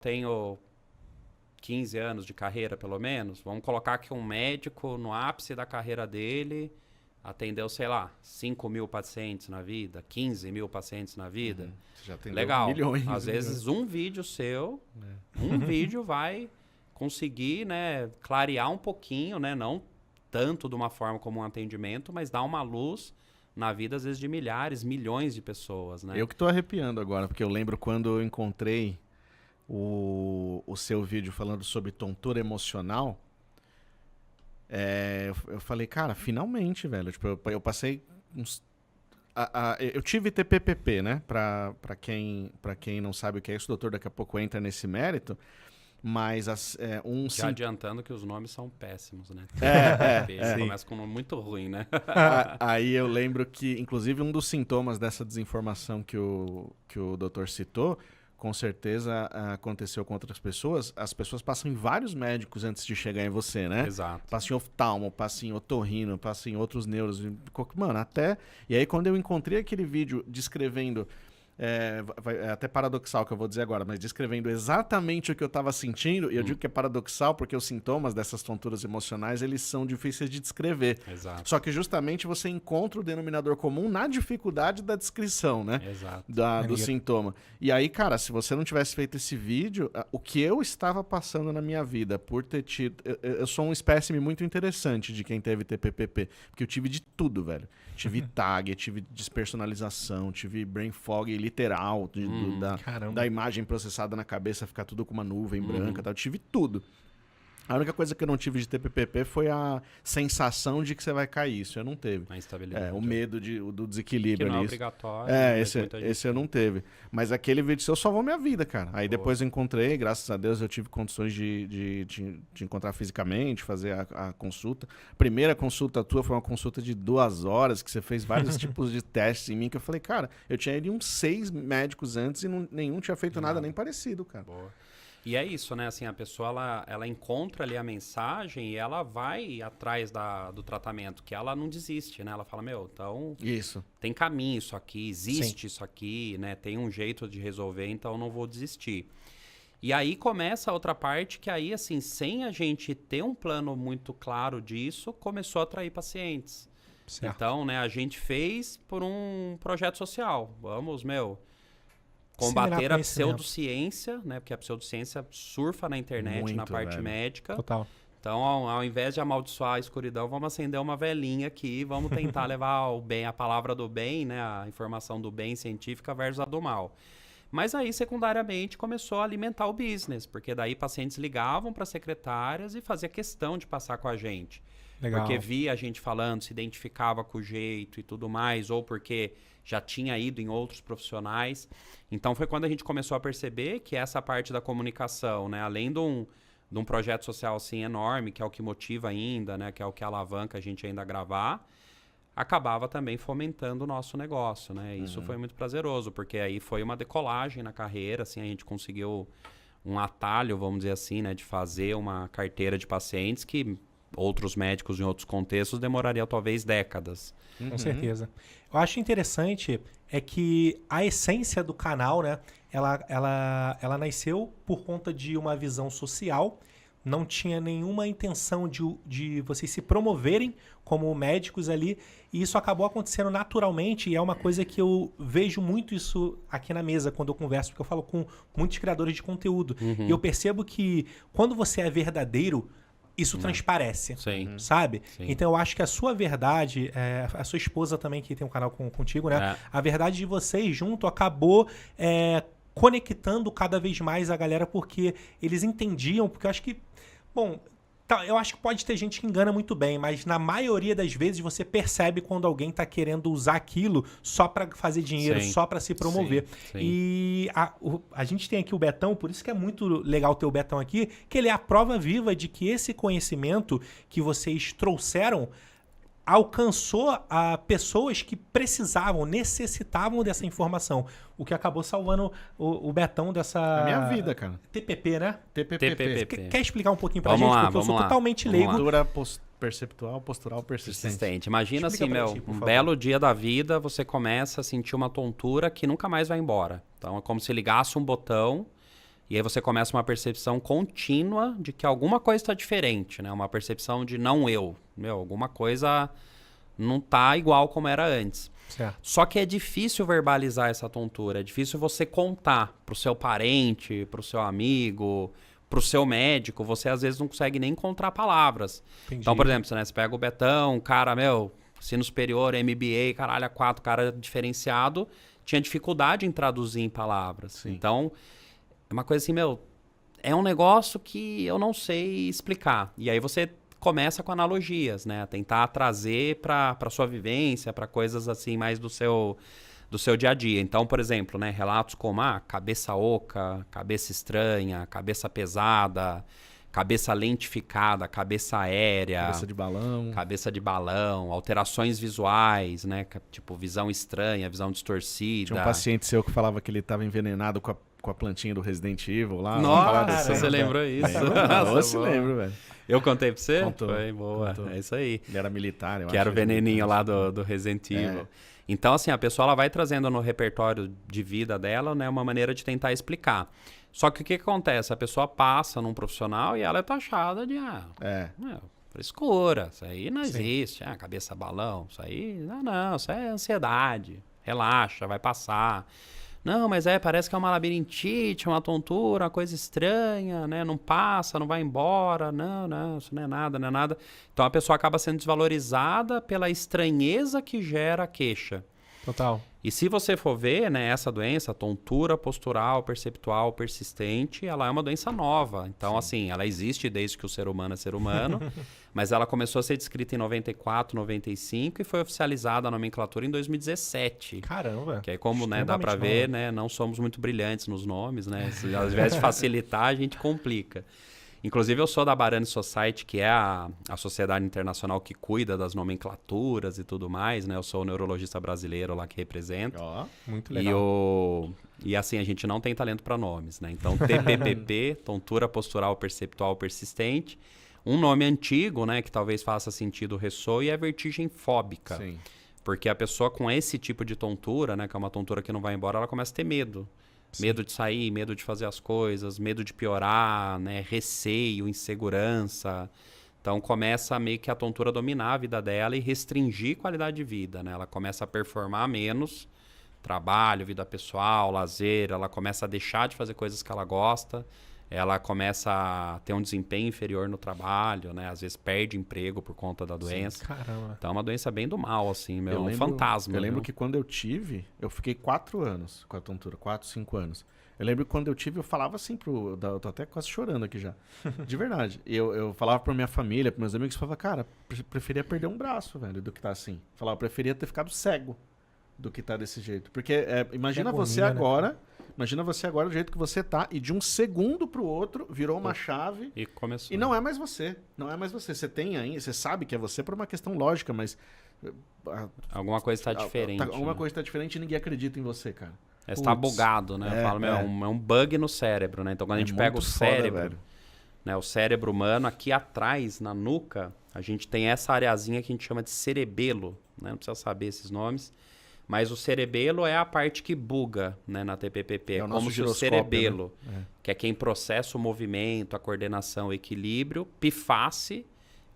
tenho 15 anos de carreira, pelo menos. Vamos colocar que um médico, no ápice da carreira dele, atendeu, sei lá, 5 mil pacientes na vida, 15 mil pacientes na vida. Você já atendeu Legal. milhões. Às vezes um vídeo seu, um vídeo vai conseguir, né, clarear um pouquinho, né, não tanto de uma forma como um atendimento, mas dar uma luz na vida, às vezes, de milhares, milhões de pessoas, né? Eu que tô arrepiando agora, porque eu lembro quando eu encontrei o seu vídeo falando sobre tontura emocional, eu falei, cara, finalmente, velho. Tipo, eu passei uns... eu tive TPPP, né? Pra quem não sabe o que é isso, o doutor daqui a pouco entra nesse mérito, mas Já adiantando que os nomes são péssimos, né? Começa com um nome muito ruim, né? Aí eu lembro que, inclusive, um dos sintomas dessa desinformação que o doutor citou, com certeza aconteceu com outras pessoas. As pessoas passam em vários médicos antes de chegar em você, né? Exato. Passa em oftalmo, passa em otorrino, passa em outros neuros. Mano, até... E aí, quando eu encontrei aquele vídeo descrevendo... É até paradoxal que eu vou dizer agora, mas descrevendo exatamente o que eu estava sentindo, e eu digo que é paradoxal porque os sintomas dessas tonturas emocionais, eles são difíceis de descrever. Exato. Só que justamente você encontra o denominador comum na dificuldade da descrição, né? Exato. Do sintoma. E aí, cara, se você não tivesse feito esse vídeo, o que eu estava passando na minha vida por ter tido... Eu sou um espécime muito interessante de quem teve TPPP, porque eu tive de tudo, velho. Tive tag, tive despersonalização, tive brain fog literal, da imagem processada na cabeça ficar tudo com uma nuvem branca, tal. Eu tive tudo. A única coisa que eu não tive de TPPP foi a sensação de que você vai cair. Isso eu não teve. A instabilidade. O medo do desequilíbrio. Que não é ali. obrigatório. Esse eu não teve. Mas aquele vídeo seu salvou minha vida, cara. Aí depois eu encontrei, graças a Deus, eu tive condições de encontrar fisicamente, fazer a consulta. Primeira consulta tua foi uma consulta de 2 horas, que você fez vários tipos de testes em mim, que eu falei, cara, eu tinha ido em uns 6 médicos antes e nenhum tinha feito nada nem parecido, cara. Boa. E é isso, né? Assim, a pessoa, ela encontra ali a mensagem e ela vai atrás do tratamento, que ela não desiste, né? Ela fala, então isso. Tem caminho isso aqui, existe isso aqui, né? Tem um jeito de resolver, então eu não vou desistir. E aí começa a outra parte que aí, assim, sem a gente ter um plano muito claro disso, começou a atrair pacientes. Certo. Então, né, a gente fez por um projeto social. Vamos, combater a pseudociência, né? Porque a pseudociência surfa na internet, muito, na parte médica. Total. Então, ao invés de amaldiçoar a escuridão, vamos acender uma velinha aqui, vamos tentar levar o bem, a palavra do bem, né? A informação do bem científica versus a do mal. Mas aí, secundariamente, começou a alimentar o business, porque daí pacientes ligavam para secretárias e fazia questão de passar com a gente. Legal. Porque via a gente falando, se identificava com o jeito e tudo mais, ou porque já tinha ido em outros profissionais. Então foi quando a gente começou a perceber que essa parte da comunicação, né, além de um projeto social assim enorme, que é o que motiva ainda, né, que é o que alavanca a gente ainda a gravar, acabava também fomentando o nosso negócio, né? Isso foi muito prazeroso, porque aí foi uma decolagem na carreira, assim, a gente conseguiu um atalho, vamos dizer assim, né, de fazer uma carteira de pacientes que outros médicos em outros contextos demorariam talvez décadas. Com certeza. Eu acho interessante é que a essência do canal, né, ela nasceu por conta de uma visão social, não tinha nenhuma intenção de vocês se promoverem como médicos ali, e isso acabou acontecendo naturalmente, e é uma coisa que eu vejo muito isso aqui na mesa quando eu converso, porque eu falo com muitos criadores de conteúdo, e eu percebo que quando você é verdadeiro, isso transparece, sabe? Sim. Então eu acho que a sua verdade, a sua esposa também que tem um canal contigo, né? A verdade de vocês junto acabou conectando cada vez mais a galera, porque eles entendiam, porque eu acho que, eu acho que pode ter gente que engana muito bem, mas na maioria das vezes você percebe quando alguém está querendo usar aquilo só para fazer dinheiro, só para se promover. Sim. E a gente tem aqui o Betão, por isso que é muito legal ter o Betão aqui, que ele é a prova viva de que esse conhecimento que vocês trouxeram alcançou a pessoas que precisavam, necessitavam dessa informação. O que acabou salvando o Betão dessa... A minha vida, cara. TPP, né? TPP. Quer explicar um pouquinho pra gente? Porque eu sou totalmente leigo. Postura perceptual, postural, persistente. Imagina assim, um belo dia da vida, você começa a sentir uma tontura que nunca mais vai embora. Então é como se ligasse um botão E aí você começa uma percepção contínua de que alguma coisa está diferente, né? Uma percepção de não eu. Alguma coisa não tá igual como era antes. Certo. Só que é difícil verbalizar essa tontura. É difícil você contar pro seu parente, pro seu amigo, pro seu médico. Você às vezes não consegue nem encontrar palavras. Entendi. Então, por exemplo, você pega o Betão, cara, ensino superior, MBA, caralho, A4, cara diferenciado, tinha dificuldade em traduzir em palavras. Sim. Então, é uma coisa assim, é um negócio que eu não sei explicar. E aí você começa com analogias, né? Tentar trazer para sua vivência, para coisas assim mais do seu dia a dia. Então, por exemplo, né, relatos como cabeça oca, cabeça estranha, cabeça pesada, cabeça lentificada, cabeça aérea, cabeça de balão, alterações visuais, né? Tipo, visão estranha, visão distorcida. Tinha um paciente seu que falava que ele estava envenenado com a plantinha do Resident Evil lá. Nossa, você lembrou isso? Eu se lembro, velho. Eu contei pra você? Contou. Foi boa, Contou. É isso aí. Ele era militar, eu acho. Que era o veneninho lá do Resident Evil. Então, assim, a pessoa ela vai trazendo no repertório de vida dela, né, uma maneira de tentar explicar. Só que o que acontece? A pessoa passa num profissional e ela é taxada de, frescura, isso aí não existe. Cabeça balão, isso aí, não, isso é ansiedade. Relaxa, vai passar. Não, mas parece que é uma labirintite, uma tontura, uma coisa estranha, né? Não passa, não vai embora. Não, isso não é nada. Então a pessoa acaba sendo desvalorizada pela estranheza que gera a queixa. Total. E se você for ver, né, essa doença, tontura postural, perceptual, persistente, ela é uma doença nova. Então, assim, ela existe desde que o ser humano é ser humano, mas ela começou a ser descrita em 94, 95 e foi oficializada a nomenclatura em 2017. Caramba. Que aí, como né, dá para ver, né, não somos muito brilhantes nos nomes, né? Se, ao invés de facilitar, a gente complica. Inclusive, eu sou da Barani Society, que é a sociedade internacional que cuida das nomenclaturas e tudo mais, né? Eu sou o neurologista brasileiro lá que represento. Muito legal. E assim, a gente não tem talento para nomes, né? Então, TPPP, tontura postural perceptual persistente. Um nome antigo, né, que talvez faça sentido ressoe, é vertigem fóbica. Sim. Porque a pessoa com esse tipo de tontura, né, que é uma tontura que não vai embora, ela começa a ter medo. Sim. Medo de sair, medo de fazer as coisas, medo de piorar, né? Receio, insegurança. Então começa meio que a tontura dominar a vida dela e restringir qualidade de vida, né? Ela começa a performar menos, trabalho, vida pessoal, lazer, ela começa a deixar de fazer coisas que ela gosta, ela começa a ter um desempenho inferior no trabalho, né? Às vezes perde emprego por conta da doença. Sim, caramba. Então é uma doença bem do mal, assim, um fantasma. Eu lembro que quando eu tive, eu fiquei 4 anos com a tontura, 4, 5 anos. Eu lembro que quando eu tive, eu falava assim eu tô até quase chorando aqui já. De verdade. Eu falava pra minha família, pros meus amigos, eu falava, cara, preferia perder um braço, velho, do que tá assim. Falava, preferia ter ficado cego do que tá desse jeito. Porque imagina você agora... Né? Imagina você agora do jeito que você tá e de um segundo pro outro virou uma chave e começou. E não é mais você. Não é mais você. Você tem ainda, você sabe que é você por uma questão lógica, mas alguma coisa está diferente. Alguma coisa está diferente e ninguém acredita em você, cara. Está bugado, né? Eu falo, é um bug no cérebro, né? Então quando a gente pega o cérebro, né, o cérebro humano, aqui atrás, na nuca, a gente tem essa areazinha que a gente chama de cerebelo, né? Não precisa saber esses nomes. Mas o cerebelo é a parte que buga, né, na TPPP. É como se o cerebelo, né? Que é quem processa o movimento, a coordenação, o equilíbrio, pifasse,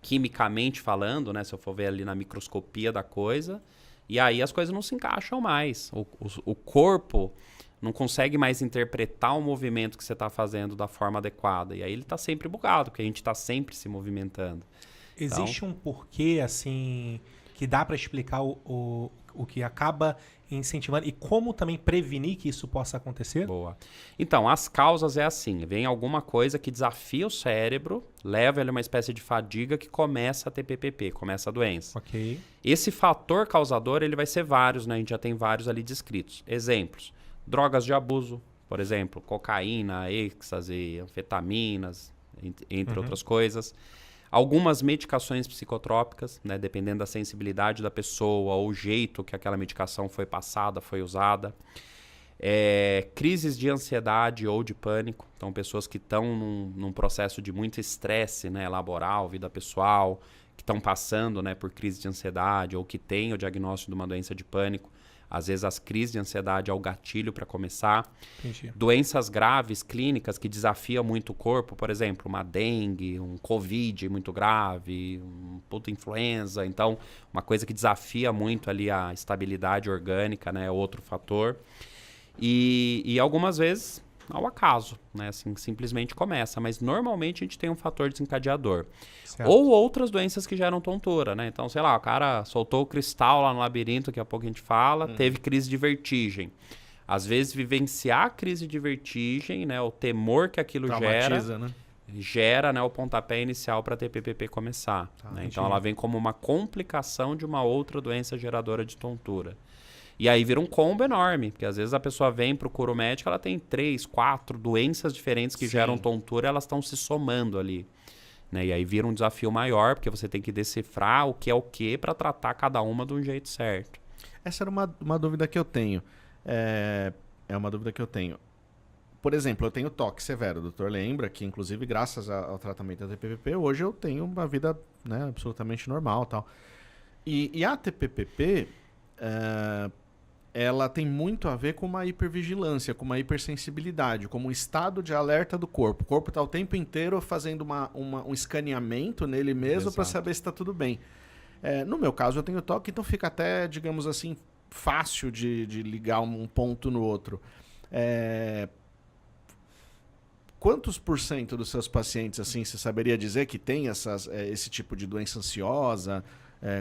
quimicamente falando, né, se eu for ver ali na microscopia da coisa, e aí as coisas não se encaixam mais. O corpo não consegue mais interpretar o movimento que você está fazendo da forma adequada. E aí ele está sempre bugado, porque a gente está sempre se movimentando. Existe um porquê, assim, que dá para explicar o que acaba incentivando e como também prevenir que isso possa acontecer? Boa. Então, as causas é assim, vem alguma coisa que desafia o cérebro, leva ele a uma espécie de fadiga que começa a ter PPP, começa a doença. Ok. Esse fator causador, ele vai ser vários, né? A gente já tem vários ali descritos. Exemplos, drogas de abuso, por exemplo, cocaína, êxtase, anfetaminas, entre outras coisas. Algumas medicações psicotrópicas, né, dependendo da sensibilidade da pessoa ou o jeito que aquela medicação foi passada, foi usada. Crises de ansiedade ou de pânico. Então, pessoas que estão num processo de muito estresse, né, laboral, vida pessoal, que estão passando, né, por crise de ansiedade ou que têm o diagnóstico de uma doença de pânico. Às vezes as crises de ansiedade é o gatilho para começar. Entendi. Doenças graves, clínicas, que desafiam muito o corpo, por exemplo, uma dengue, um Covid muito grave, um puta influenza. Então, uma coisa que desafia muito ali a estabilidade orgânica, né? É outro fator. E algumas vezes ao acaso, né? Assim, simplesmente começa. Mas normalmente a gente tem um fator desencadeador. Certo. Ou outras doenças que geram tontura, né? Então, sei lá, o cara soltou o cristal lá no labirinto, daqui a pouco a gente fala, teve crise de vertigem. Às vezes, vivenciar a crise de vertigem, né? O temor que aquilo Traumatiza, né? gera, né, o pontapé inicial para a TPPP começar. Né? Então, ela vem como uma complicação de uma outra doença geradora de tontura. E aí vira um combo enorme, porque às vezes a pessoa vem, procura o médico, ela tem 3, 4 doenças diferentes que geram tontura, elas estão se somando ali. Né? E aí vira um desafio maior, porque você tem que decifrar o que é o que para tratar cada uma de um jeito certo. Essa era uma dúvida que eu tenho. É uma dúvida que eu tenho. Por exemplo, eu tenho toque severo. O doutor lembra que, inclusive, graças ao tratamento da TPPP, hoje eu tenho uma vida, né, absolutamente normal. Tal. E a TPPP... ela tem muito a ver com uma hipervigilância, com uma hipersensibilidade, como um estado de alerta do corpo. O corpo está o tempo inteiro fazendo um escaneamento nele mesmo para saber se está tudo bem. No meu caso, eu tenho toque, então fica até, digamos assim, fácil de ligar um ponto no outro. Quantos por cento dos seus pacientes, assim, você saberia dizer que tem esse tipo de doença ansiosa,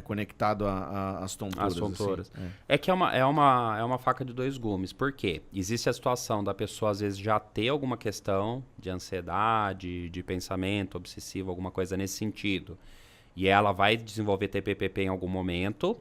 conectado às tonturas? As tonturas. Assim? É que é uma faca de dois gumes. Por quê? Existe a situação da pessoa, às vezes, já ter alguma questão de ansiedade, de pensamento obsessivo, alguma coisa nesse sentido. E ela vai desenvolver TPPP em algum momento.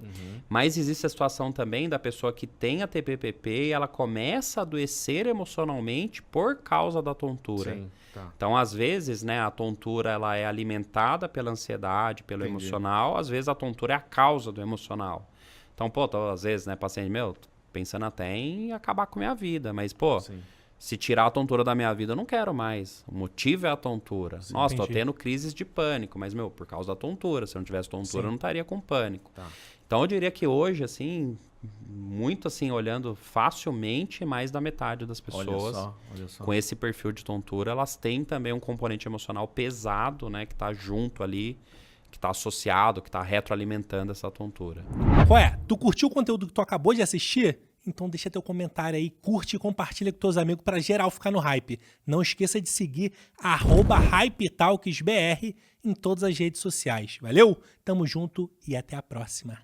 Mas existe a situação também da pessoa que tem a TPPP e ela começa a adoecer emocionalmente por causa da tontura. Sim, tá. Então, às vezes, né, a tontura ela é alimentada pela ansiedade, pelo emocional. Às vezes, a tontura é a causa do emocional. Então, pô, às vezes, né, paciente meu, tô pensando até em acabar com a minha vida. Mas, pô, Sim. se tirar a tontura da minha vida, eu não quero mais. O motivo é a tontura. Sim, nossa, tô entendi. tendo crises de pânico. Mas, meu, por causa da tontura. Se eu não tivesse tontura, Sim. eu não estaria com pânico. Tá. Então, eu diria que hoje, assim, muito assim, olhando facilmente, mais da metade das pessoas Olha só. com esse perfil de tontura, elas têm também um componente emocional pesado, né? Que tá junto ali, que tá associado, que tá retroalimentando essa tontura. Ué, tu curtiu o conteúdo que tu acabou de assistir? Então deixa teu comentário aí, curte e compartilha com teus amigos pra geral ficar no hype. Não esqueça de seguir @HypeTalksBR em todas as redes sociais. Valeu? Tamo junto e até a próxima.